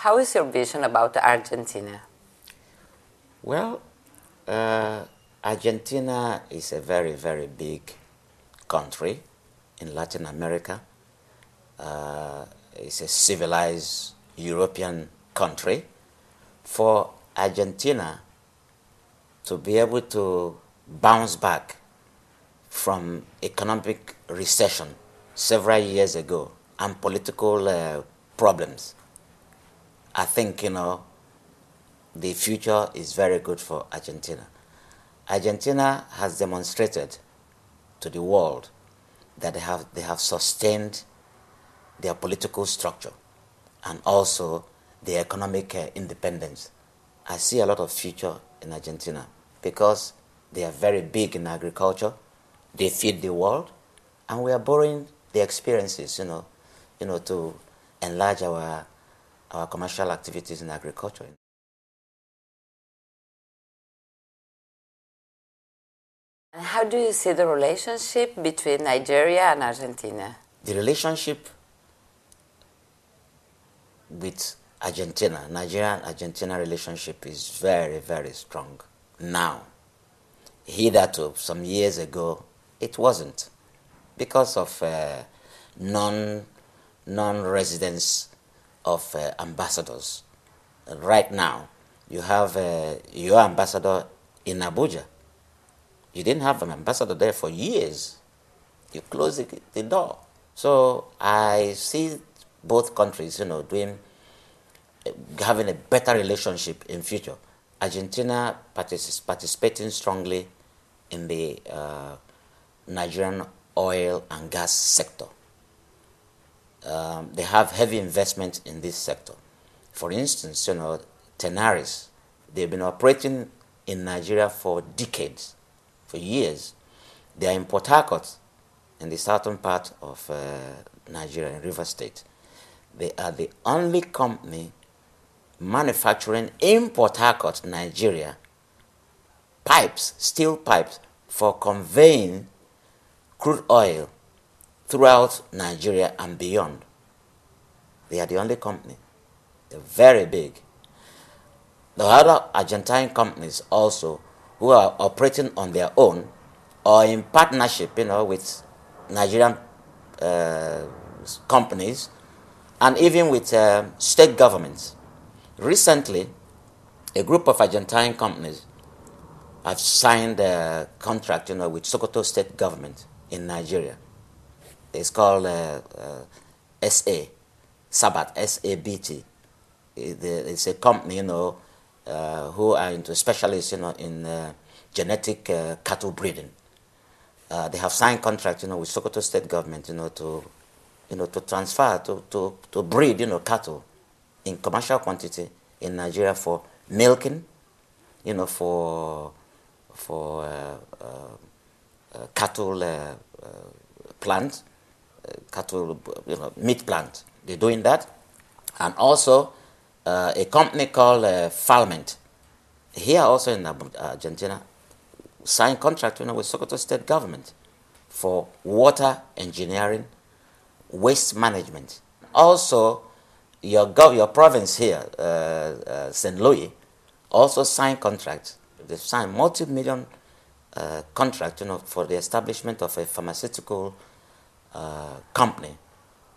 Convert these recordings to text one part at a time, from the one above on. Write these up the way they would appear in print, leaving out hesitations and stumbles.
how is your vision about Argentina? Well, Argentina is a very, very big country in Latin America. It's a civilized European country. For Argentina to be able to bounce back from economic recession several years ago and political problems, I think, the future is very good for Argentina. Argentina has demonstrated to the world that they have sustained their political structure and also their economic independence. I see a lot of future in Argentina because they are very big in agriculture. They feed the world, and we are borrowing their experiences, to enlarge our commercial activities in agriculture. And how do you see the relationship between Nigeria and Argentina? The relationship with Nigeria and Argentina relationship is very, very strong now. Hitherto, some years ago, it wasn't because of non-residence of ambassadors. Right now, you have your ambassador in Abuja. You didn't have an ambassador there for years. You closed the door. So I see both countries, having a better relationship in future. Argentina participating strongly in the Nigerian oil and gas sector. They have heavy investment in this sector. For instance, Tenaris, they've been operating in Nigeria for decades, for years. They are in Port Harcourt, in the southern part of Nigeria, in Rivers State. They are the only company manufacturing in Port Harcourt, Nigeria, steel pipes for conveying crude oil throughout Nigeria and beyond. They are the only company. They're very big. The other Argentine companies also who are operating on their own or in partnership, with Nigerian companies and even with state governments. Recently, a group of Argentine companies have signed a contract, with Sokoto state government in Nigeria. It's called Sabat, S-A-B-T. It's a company, who are into specialists, in genetic cattle breeding. They have signed contract, with Sokoto state government, to transfer, to breed, cattle in commercial quantity in Nigeria for milking, for cattle plant, cattle, meat plant. They're doing that. And also a company called Falment, here also in Argentina, signed contract, with Sokoto state government for water engineering, waste management. Also, your province here, St. Louis, also signed contracts. They've signed multi-million contract, for the establishment of a pharmaceutical company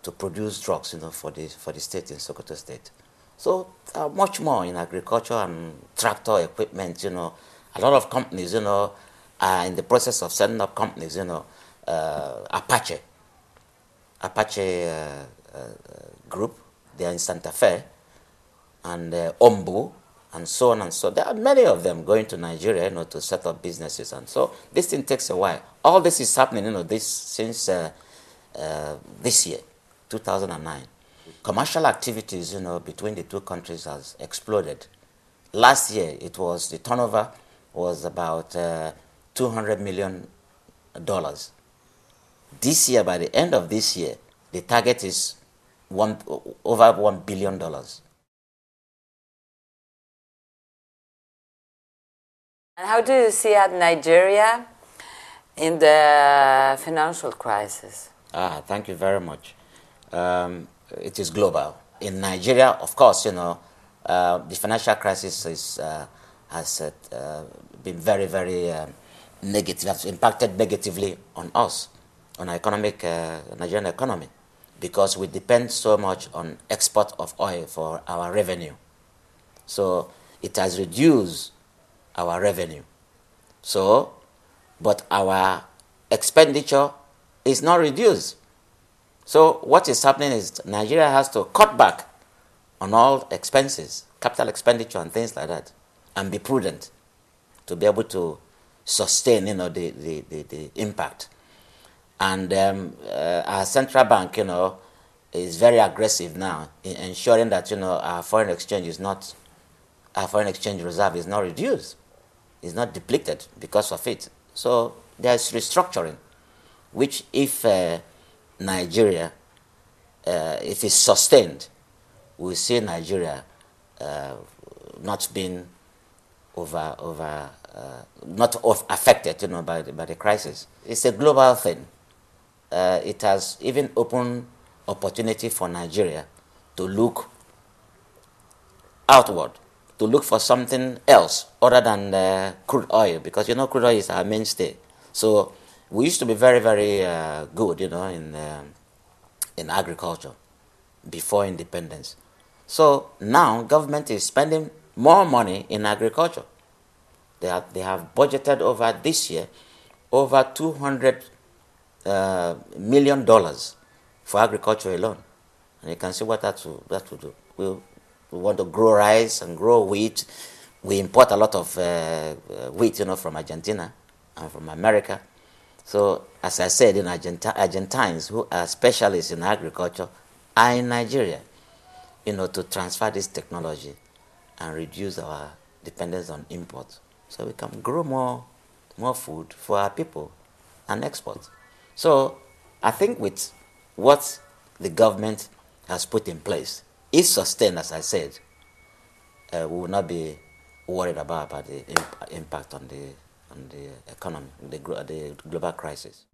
to produce drugs, for the state in Sokoto State. So much more in agriculture and tractor equipment. A lot of companies, are in the process of setting up companies. Apache Group. They are in Santa Fe and Ombu and so on and so. There are many of them going to Nigeria, to set up businesses, and so this thing takes a while. All this is happening, since this year, 2009. Commercial activities, between the two countries has exploded. Last year, the turnover was about $200 million. This year, by the end of this year, the target is over $1 billion. And how do you see Nigeria in the financial crisis? Thank you very much. It is global. in Nigeria, of course, the financial crisis has been very, very negative, has impacted negatively on us, on our Nigerian economy, because we depend so much on export of oil for our revenue. So it has reduced our revenue. So, but our expenditure is not reduced. So what is happening is Nigeria has to cut back on all expenses, capital expenditure and things like that, and be prudent to be able to sustain, the impact. And our central bank, is very aggressive now in ensuring that, our foreign exchange reserve is not reduced, is not depleted because of it. So there's restructuring, which if Nigeria, if it's sustained, we see Nigeria not being affected, by the crisis. It's a global thing. It has even opened opportunity for Nigeria to look outward, to look for something else other than crude oil, because crude oil is our mainstay. So we used to be very, very good, in agriculture before independence. So now government is spending more money in agriculture. They have budgeted over this year over $200 million for agriculture alone, and you can see what that will do. We want to grow rice and grow wheat. We import a lot of wheat, from Argentina and from America. So, as I said, Argentines who are specialists in agriculture are in Nigeria, to transfer this technology and reduce our dependence on imports, so we can grow more food for our people and export. So, I think with what the government has put in place, if sustained, as I said, we will not be worried about the impact on the economy, the global crisis.